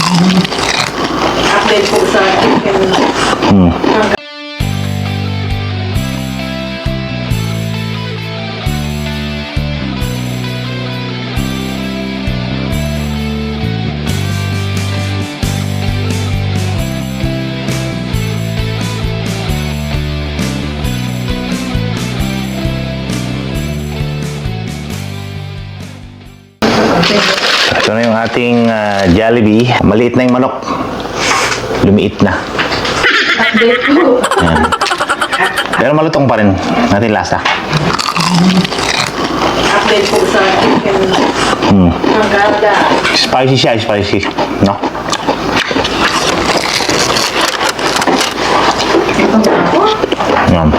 Update po sa chicken. Ito na yung ating Jollibee. Maliit na yung manok. Lumiit na. Update po. Ayan. Pero malutong pa rin. Natin lasa. Update po sa chicken. Ang ganda. Spicy siya, spicy. No? Ito na po. Ayan.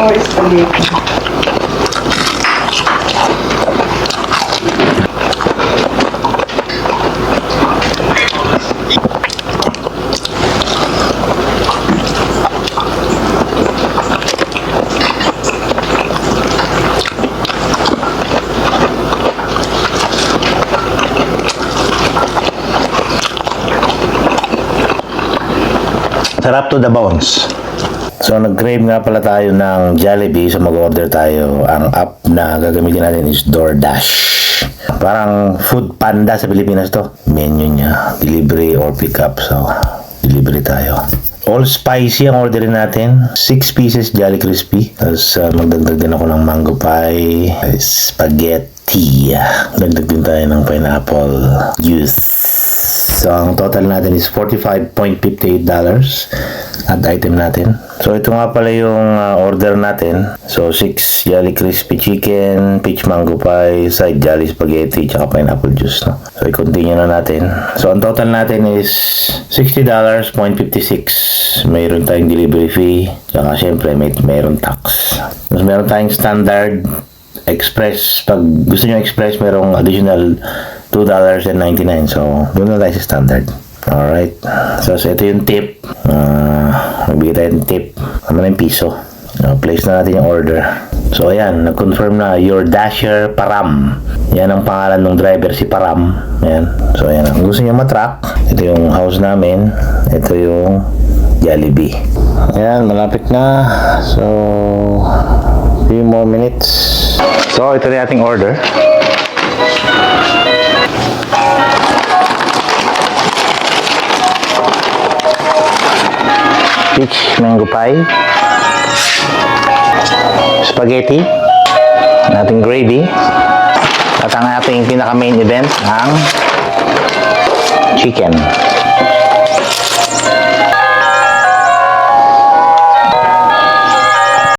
Or spaghetti. Sarap to the bones. So, nag-crave nga pala tayo ng Jollibee. So, mag-order tayo. Ang app na gagamitin natin is DoorDash. Parang food panda sa Pilipinas to. Menu niya. Delivery or pickup. So, delivery tayo. All spicy ang orderin natin. 6 pieces Jolly Crispy. Tapos, magdagdag din ako ng mango pie. Spaghetti. Dagdag din tayo ng pineapple juice. So, ang total natin is $45.58 at item natin. So, ito nga pala yung order natin. So, 6 Jolly Crispy Chicken, peach mango pie, side Jolly Spaghetti, tsaka pineapple juice. No? So, i-continue na natin. So, ang total natin is $60.56. Mayroon tayong delivery fee, tsaka syempre mayroon tax. Tapos, mayroon tayong standard express. Pag gusto nyo express, mayroong additional $2.99. So, doon na tayo sa standard. Alright. So, ito yung tip. Magbigay tayo ng tip. Ano na yung piso. Place na natin yung order. So, ayan. Nag-confirm na your Dasher Param. Yan ang pangalan ng driver, si Param. Ayan. So, ayan. Kung gusto nyo matrack, ito yung house namin. Ito yung Jollibee. Ayan. Malapit na. So, few more minutes. So, ito na ating order. Peach mango pie, spaghetti, ating gravy, at ang ating pinaka main event, ang chicken.